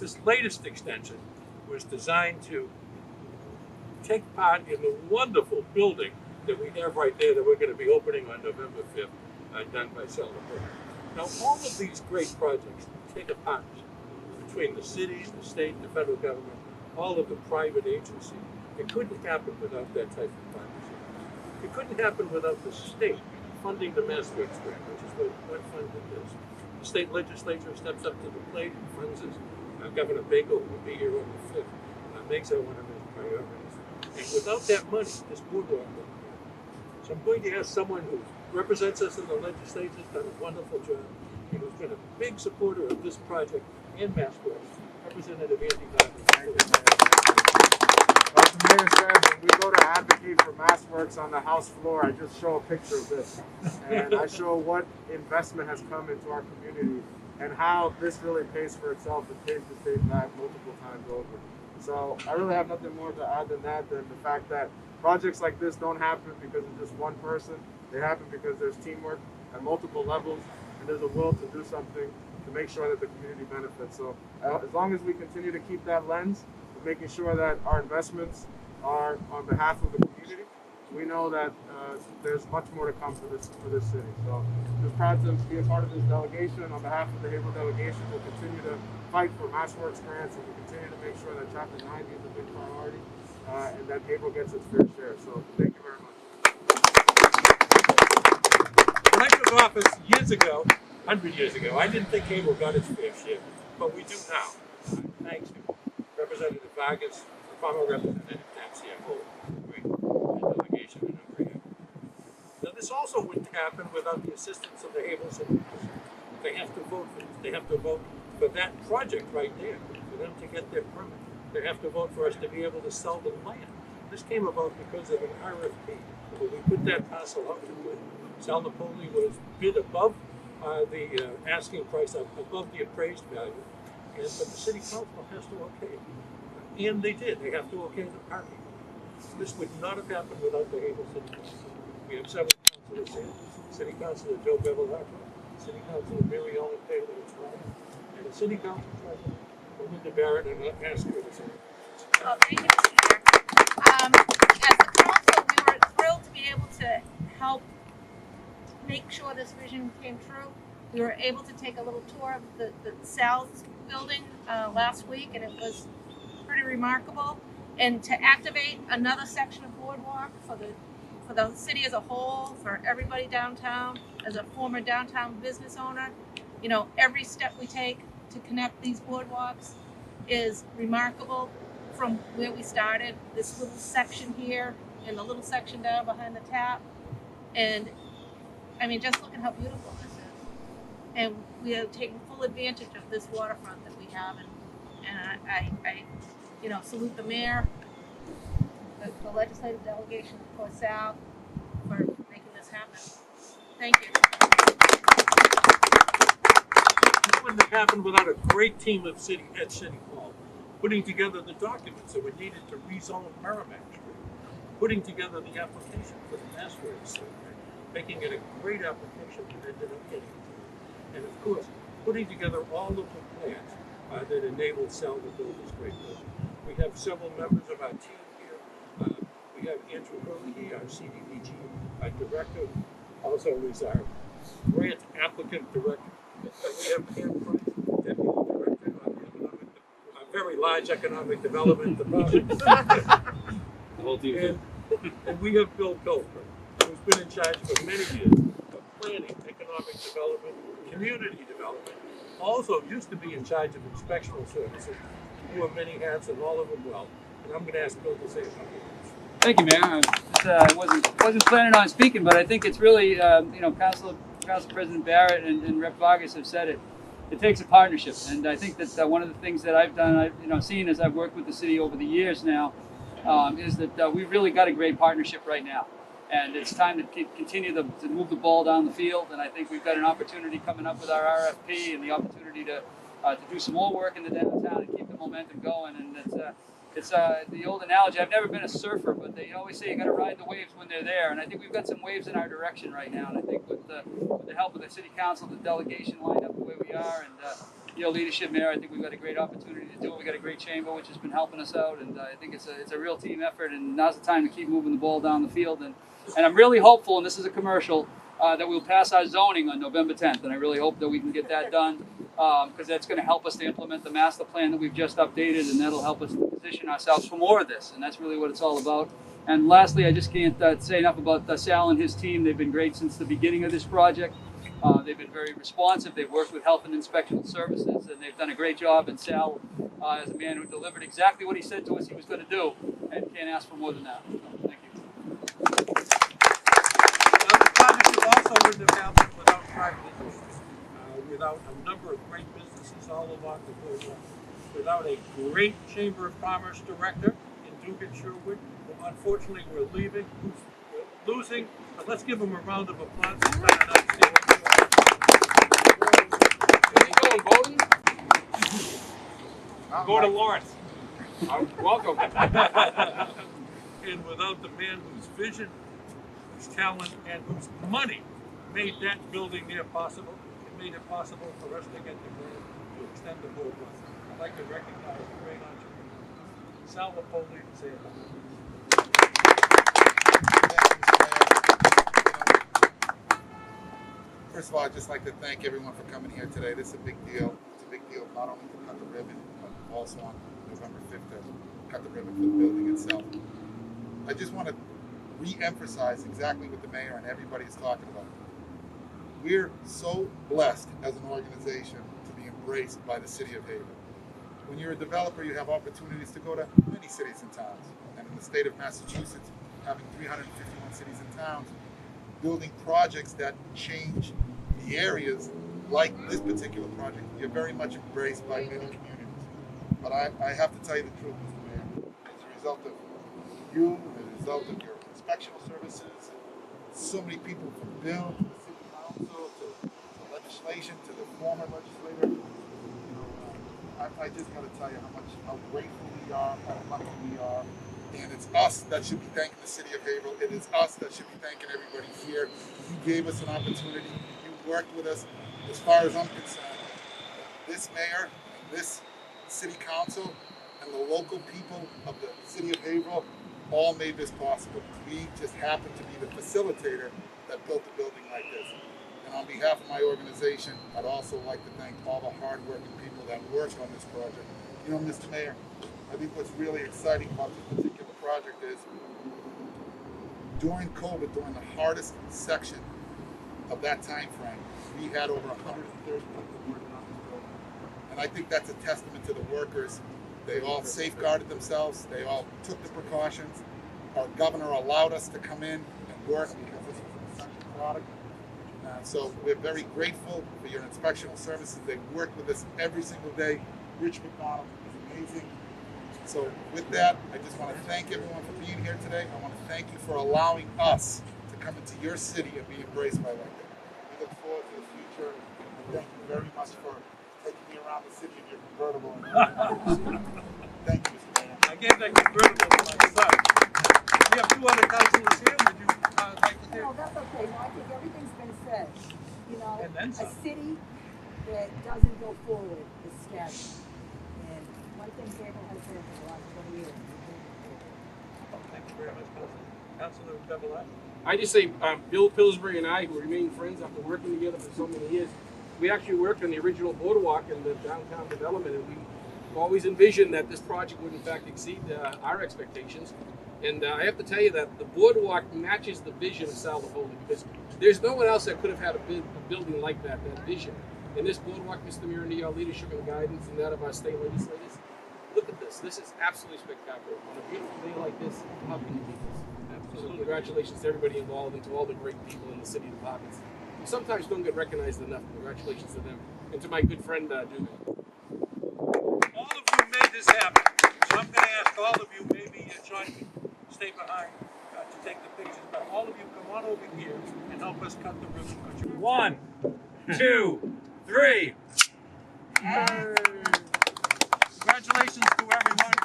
This latest extension was designed to take part in the wonderful building that we have right there that we're going to be opening on November 5th, done by Selma. Now, all of these great projects take a partnership between the city, the state, the federal government, all of the private agencies. It couldn't happen without that type of partnership. It couldn't happen without the state funding the MassWorks grant, which is what funded this. The state legislature steps up to the plate and funds this. Governor Baker, who will be here on the 5th, makes that one of his priorities. And without that money, this boardwalk wouldn't be here. So I'm going to ask someone who represents us in the legislature, has done a wonderful job, and who's been a big supporter of this project and MassWorks, Representative Andy Garvey. Like the mayor said, when we go to advocate for MassWorks on the House floor, I just show a picture of this. And I show what investment has come into our community and how this really pays for itself and pays the state back multiple times over. So I really have nothing more to add than that, than the fact that projects like this don't happen because of just one person. They happen because there's teamwork at multiple levels and there's a will to do something to make sure that the community benefits. So as long as we continue to keep that lens of making sure that our investments are on behalf of the community, we know that there's much more to come for this city. So just proud to be a part of this delegation. On behalf of the Haverhill delegation, we'll continue to fight for MassWorks grants, and we'll continue to make sure that Chapter 90 is a big priority and that Haverhill gets its fair share. So thank you very much. When I took office years ago, 100 years ago, I didn't think Haverhill got its fair share, but we do now. Thanks to Representative Vargas, former Representative Tapsiamo, great delegation and agreement. Now, this also wouldn't happen without the assistance of the Haverhill City Council. They have to vote for this. They have to vote for that project right there, for them to get their permit. They have to vote for us to be able to sell the land. This came about because of an RFP. When we put that parcel out to bid, Sal Napoli was bid above the asking price, above the appraised value, but the city council has to okay it. And they did. They have to okay the parking. This would not have happened without the Haverhill City Council. We have several councilors here. City Councilor Joe Bevilacqua, City Councilor Mary Ellen Taylor, and the City Council President Linda Barrett, and I'll ask her to say. Well, thank you, Mr. Chair. As the council, we were thrilled to be able to help make sure this vision came true. We were able to take a little tour of the Sal's building last week, and it was pretty remarkable. And to activate another section of Boardwalk for the city as a whole, for everybody downtown, as a former downtown business owner, you know, every step we take to connect these boardwalks is remarkable from where we started. This little section here and the little section down behind the tap. And I mean, just look at how beautiful this is. And we are taking full advantage of this waterfront that we have. And I you know, salute the mayor, the legislative delegation, of course, Sal, for making this happen. Thank you. This wouldn't have happened without a great team at City Hall, putting together the documents that were needed to rezone Merrimack Street, putting together the application for the MassWorks, making it a great application that ended up getting it. And of course, putting together all of the plans that enabled Sal to build this great building. We have several members of our team here. We have Andrew Hurley, our CDBG director, also is our grant applicant director. We have Pam Price, deputy director of a very large economic development department. The whole team. And we have Bill Goldberg, who's been in charge for many years of planning, economic development, community development. Also used to be in charge of inspectional services. He wore many hats and all of them well. And I'm going to ask Bill to say something. Thank you, Mayor. I wasn't planning on speaking, but I think it's really, you know, Council President Barrett and Rep. Vargas have said it. It takes a partnership, and I think that one of the things that I've done, seen as I've worked with the city over the years now, is that we've really got a great partnership right now, and it's time to continue to move the ball down the field. And I think we've got an opportunity coming up with our RFP and the opportunity to do some more work in the downtown and keep the momentum going. And it's the old analogy. I've never been a surfer, but they always say you got to ride the waves when they're there. And I think we've got some waves in our direction right now. And I think with the help of the city council, the delegation lined up the way we are, and your leadership, Mayor. I think we've got a great opportunity to do it. We've got a great chamber which has been helping us out, and I think it's a real team effort, and now's the time to keep moving the ball down the field. And I'm really hopeful, and this is a commercial, that we'll pass our zoning on November 10th, and I really hope that we can get that done, because that's going to help us to implement the master plan that we've just updated, and that'll help us to position ourselves for more of this, and that's really what it's all about. And lastly, I just can't say enough about Sal and his team. They've been great since the beginning of this project. They've been very responsive. They've worked with Health and Inspection Services, and they've done a great job. And Sal, is a man who delivered exactly what he said to us he was going to do, and can't ask for more than that. So, thank you. Now, the project also wouldn't have happened without private industry, without a number of great businesses all along the boardwalk, without a great Chamber of Commerce director in Duke and Sherwood. Well, unfortunately, we're losing, but let's give him a round of applause. He's done an outstanding job. Where you going, Bowden? Go to Lawrence. Welcome. And without the man whose vision, whose talent, and whose money made that building there possible, it made it possible for us to get the grant to extend the boardwalk. I'd like to recognize the great entrepreneur, Sal Napoli, and say hello. First of all, I'd just like to thank everyone for coming here today. This is a big deal. It's a big deal not only to cut the ribbon, but also on November 5th to cut the ribbon for the building itself. I just want to re-emphasize exactly what the mayor and everybody is talking about. We're so blessed as an organization to be embraced by the city of Haverhill. When you're a developer, you have opportunities to go to many cities and towns. And in the state of Massachusetts, having 351 cities and towns, building projects that change the areas like this particular project, you're very much embraced by many communities. But I have to tell you the truth, Mr. Mayor, as a result of you, as a result of your inspectional services, so many people from Bill to the city council to legislation to the former legislator, I just got to tell you how grateful we are, how lucky we are. And it's us that should be thanking the city of Haverhill. It is us that should be thanking everybody here. You gave us an opportunity. You worked with us. As far as I'm concerned, this mayor, this city council, and the local people of the city of Haverhill all made this possible. We just happened to be the facilitator that built a building like this. And on behalf of my organization, I'd also like to thank all the hardworking people that worked on this project. You know, Mr. Mayor, I think what's really exciting about this particular project is during COVID, during the hardest section of that time frame, we had over 130 people working on this building. And I think that's a testament to the workers. They all safeguarded themselves. They all took the precautions. Our governor allowed us to come in and work because this was an essential product. So we're very grateful for your inspectional services. They work with us every single day. Rich McDonald is amazing. So with that, I just want to thank everyone for being here today. I want to thank you for allowing us to come into your city and be embraced by like that. We look forward to the future. And thank you very much for taking me around the city in your convertible. Thank you, Mr. Mayor. I gave that convertible to my son. We have two other councilors here. Would you like to say? No, that's okay. No, I think everything's been said. You know, And then a some. city that doesn't go forward is stagnant. And one thing Haverhill has been for the last 20 years. Thank you very much, Councilor Bevelat. I just say Bill Pillsbury and I, who remain friends after working together for so many years, we actually worked on the original Boardwalk and the downtown development, and we always envisioned that this project would in fact exceed our expectations. And I have to tell you that the Boardwalk matches the vision of Sal Napoli, because there's no one else that could have had a building like that vision. And this Boardwalk, Mr. Mayor, under your leadership and guidance and that of our state legislators, look at this. This is absolutely spectacular. On a beautiful day like this, how can you beat this? So congratulations to everybody involved and to all the great people in the city departments. We sometimes don't get recognized enough. Congratulations to them. And to my good friend, Duke. All of you made this happen. So I'm going to ask all of you, maybe John can stay behind to take the pictures, but all of you come on over here and help us cut the ribbon. 1, 2, 3. Congratulations to everyone.